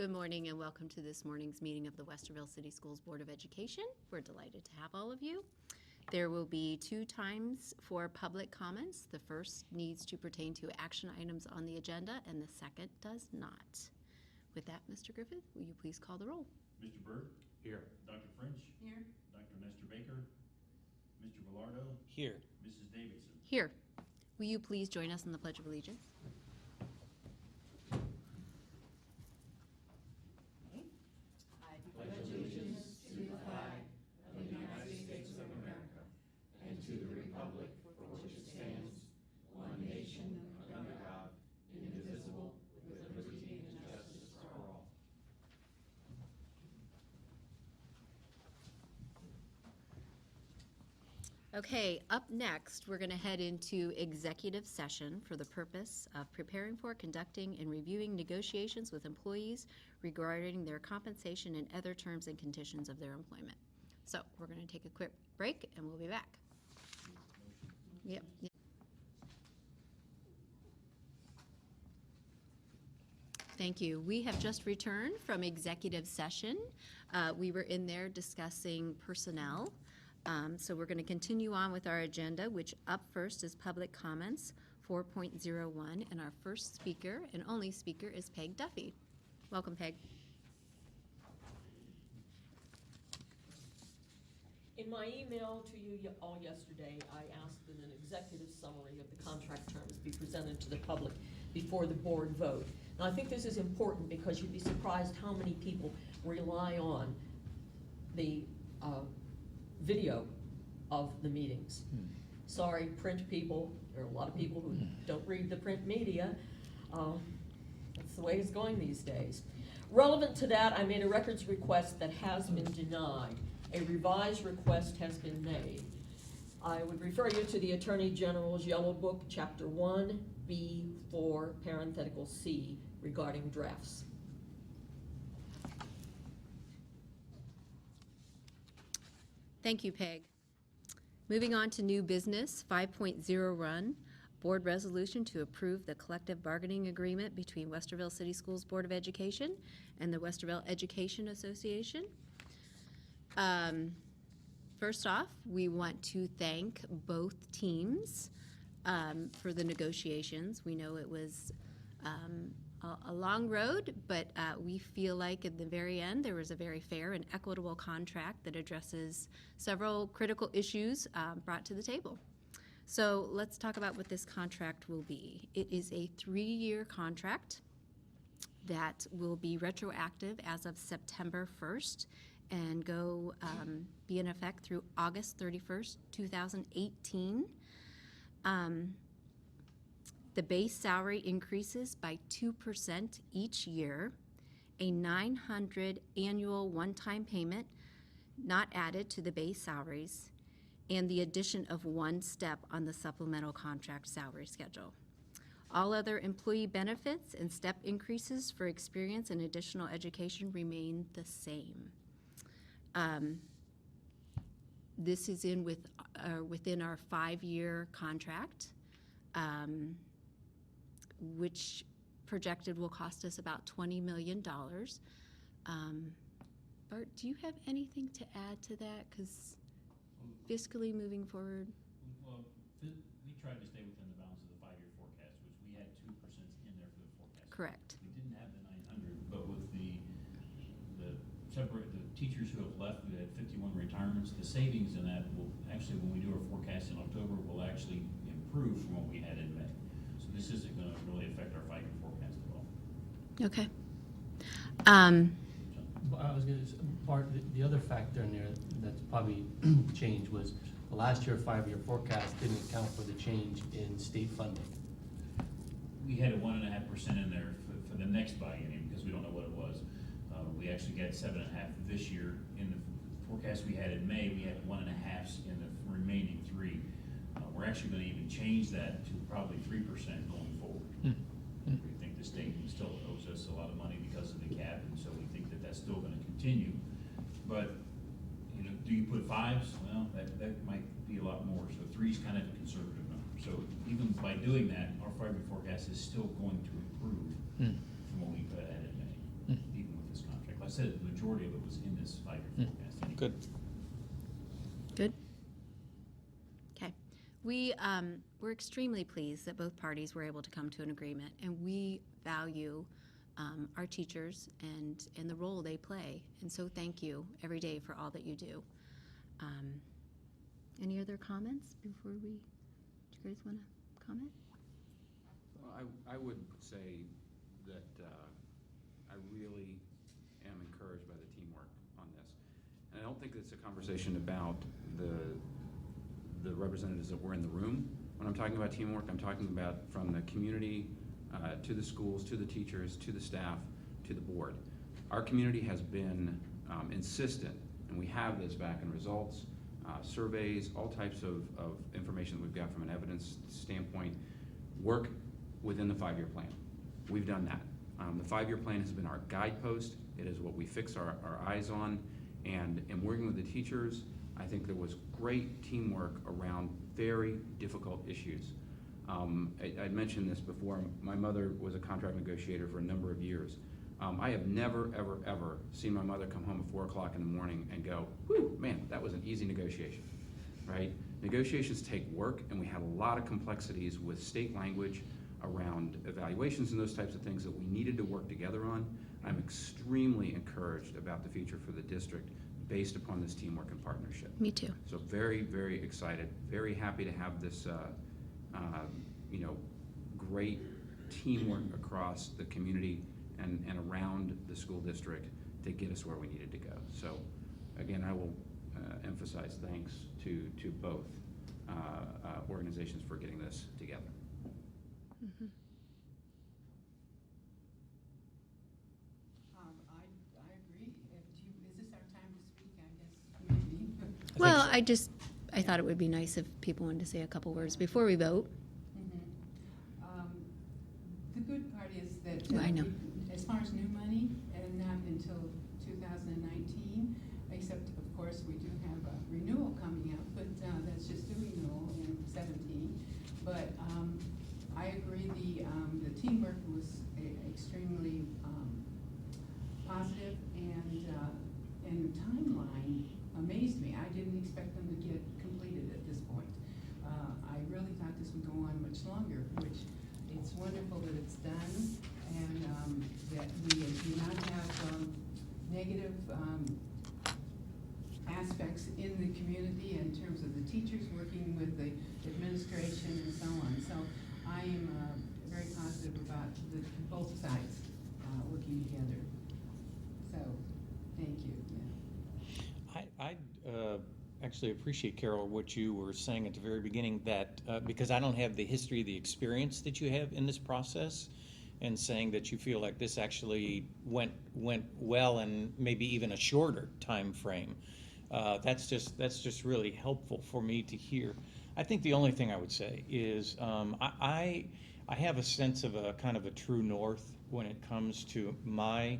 Good morning and welcome to this morning's meeting of the Westerville City Schools Board of Education. We're delighted to have all of you. There will be 2 times for public comments. The first needs to pertain to action items on the agenda and the second does not. With that, Mr. Griffith, will you please call the roll? Mr. Byrd? Here. Dr. French? Here. Dr. Nestor Baker? Mr. Velardo? Here. Mrs. Davidson? Here. Will you please join us in the Pledge of Allegiance? Pledge allegiance to the flag of the United States of America and to the republic for which it stands, one nation under God, indivisible, with liberty and justice for all. Okay, up next, we're going to head into executive session for the purpose of preparing for, conducting, and reviewing negotiations with employees regarding their compensation and other terms and conditions of their employment. So we're going to take a quick break and we'll be back. Yep. Thank you. We have just returned from executive session. We were in there discussing personnel. So we're going to continue on with our agenda, which up first is public comments 4.01, and our first speaker and only speaker is Peg Duffy. Welcome, Peg. In my email to you all yesterday, I asked that an executive summary of the contract terms be presented to the public before the board vote. Now, I think this is important because you'd be surprised how many people rely on the video of the meetings. Sorry, print people. There are a lot of people who don't read the print media. That's the way it's going these days. Relevant to that, I made a records request that has been denied. A revised request has been made. I would refer you to the Attorney General's Yellow Book, Chapter 1B4, parenthetical C, regarding drafts. Thank you, Peg. Moving on to new business, 5.01, board resolution to approve the collective bargaining agreement between Westerville City Schools Board of Education and the Westerville Education Association. First off, we want to thank both teams for the negotiations. We know it was a long road, but we feel like at the very end there was a very fair and equitable contract that addresses several critical issues brought to the table. So let's talk about what this contract will be. It is a 3-year contract that will be retroactive as of September 1st and go be in effect through August 31st, 2018. The base salary increases by 2% each year, a $900 annual one-time payment not added to the base salaries, and the addition of 1 step on the supplemental contract salary schedule. All other employee benefits and step increases for experience and additional education remain the same. This is within our 5-year contract, which projected will cost us about $20 million. Bart, do you have anything to add to that? Because fiscally moving forward. Well, we tried to stay within the bounds of the 5-year forecast, which we had 2% in there for the forecast. Correct. We didn't have the 900, but with the teachers who have left, we had 51 retirements. The savings in that will actually, when we do our forecast in October, will actually improve from what we had in May. So this isn't going to really affect our 5-year forecast at all. Okay. I was going to, Bart, the other factor in there that's probably changed was the last year 5-year forecast didn't account for the change in state funding. We had a 1.5% in there for the next biennium because we don't know what it was. We actually got 7.5 this year. In the forecast we had in May, we had 1.5 in the remaining 3. We're actually going to even change that to probably 3% going forward. We think the state still owes us a lot of money because of the cap, and so we think that that's still going to continue. But you know, do you put 5s? Well, that might be a lot more. So 3 is kind of a conservative number. So even by doing that, our 5-year forecast is still going to improve from what we had in May, even said the majority of it was in this five-year forecast. anyway. Good. Good. Okay. We're extremely pleased that both parties were able to come to an agreement, and we value our teachers and the role they play. And so thank you every day for all that you do. Any other comments before do you guys want to comment? Well, I would say that I really am encouraged by the teamwork on this. And I don't think it's a conversation about the representatives that were in the room. When I'm talking about teamwork, I'm talking about from the community to the schools, to the teachers, to the staff, to the board. Our community has been insistent, and we have this back in results, surveys, all types of information that we've got from an evidence standpoint, work within the 5-year plan. We've done that. The 5-year plan has been our guidepost. It is what we fix our eyes on. And in working with the teachers, I think there was great teamwork around very difficult issues. I mentioned this before. My mother was a contract negotiator for a number of years. I have never, ever, ever seen my mother come home at 4 o'clock in the morning and go, whew, man, that was an easy negotiation, right? Negotiations take work, and we had a lot of complexities with state language around evaluations and those types of things that we needed to work together on. I'm extremely encouraged about the future for the district based upon this teamwork and partnership. Me too. So very, very excited, very happy to have this, great teamwork across the community and around the school district to get us where we needed to go. So again, I will emphasize thanks to both organizations for getting this together. Mm-hmm. I agree. Is this our time to speak? I guess maybe. Well, I thought it would be nice if people wanted to say a couple words before we vote. The good part is that I know. as far as new money, and not until 2019, except of course we do have a renewal coming up, but that's just a renewal in 17. But I agree the teamwork was extremely positive, and the timeline amazed me. I didn't expect them to get completed at this point. I really thought this would go on much longer, which it's wonderful that it's done, and that we do not have negative aspects in the community in terms of the teachers working with the administration and so on. So I am very positive about both sides working together. So thank you. Yeah. I actually appreciate, Carol, what you were saying at the very beginning, that because I don't have the history, the experience that you have in this process, and saying that you feel like this actually went well and maybe even a shorter time frame. That's just really helpful for me to hear. I think the only thing I would say is I have a sense of a kind of a true north when it comes to my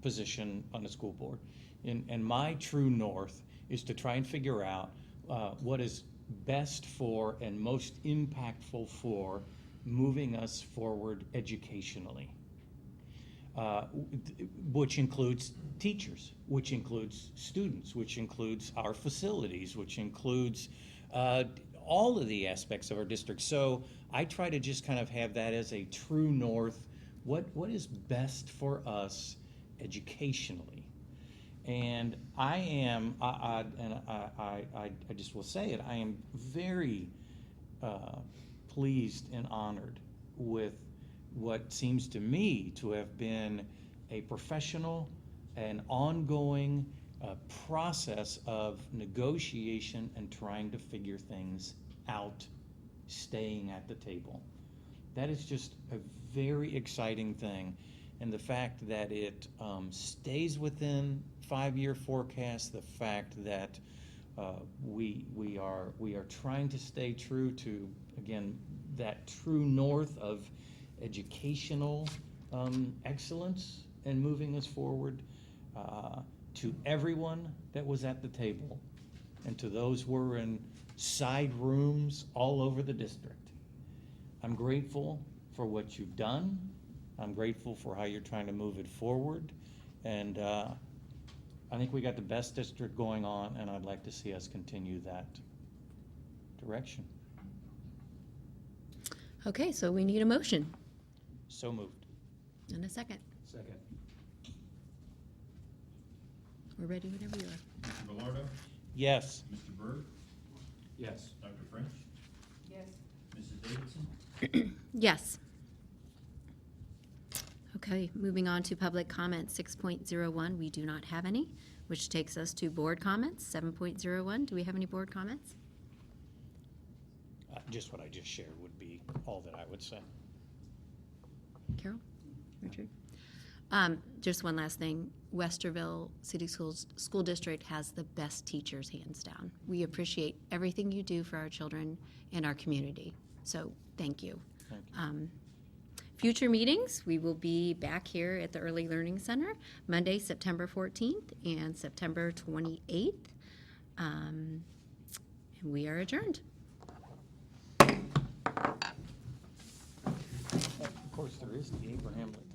position on the school board. And my true north is to try and figure out what is best for and most impactful for moving us forward educationally, which includes teachers, which includes students, which includes our facilities, which includes all of the aspects of our district. So I try to just kind of have that as a true north. What is best for us educationally? And I just will say it, I am very pleased and honored with what seems to me to have been a professional and ongoing process of negotiation and trying to figure things out, staying at the table. That is just a very exciting thing. And the fact that it stays within 5-year forecast, the fact that we are trying to stay true to, again, that true north of educational excellence and moving us forward, to everyone that was at the table and to those who were in side rooms all over the district. I'm grateful for what you've done. I'm grateful for how you're trying to move it forward. And I think we got the best district going on, and I'd like to see us continue that direction. Okay, so we need a motion So moved. and a second. Second. We're ready whenever you are. Mr. Velardo? Yes. Mr. Byrd? Yes. Dr. French? Yes. Mrs. Davidson? Yes. Okay, moving on to public comments, 6.01, we do not have any, which takes us to board comments, 7.01. Do we have any board comments? Just what I just shared would be all that I would say. Carol? Richard? Just one last thing. Westerville City School District has the best teachers, hands down. We appreciate everything you do for our children and our community. So thank you. Thank you. Future meetings, we will be back here at the Early Learning Center Monday, September 14th and September 28th. And we are adjourned. Of course, there is the Abraham Lincoln.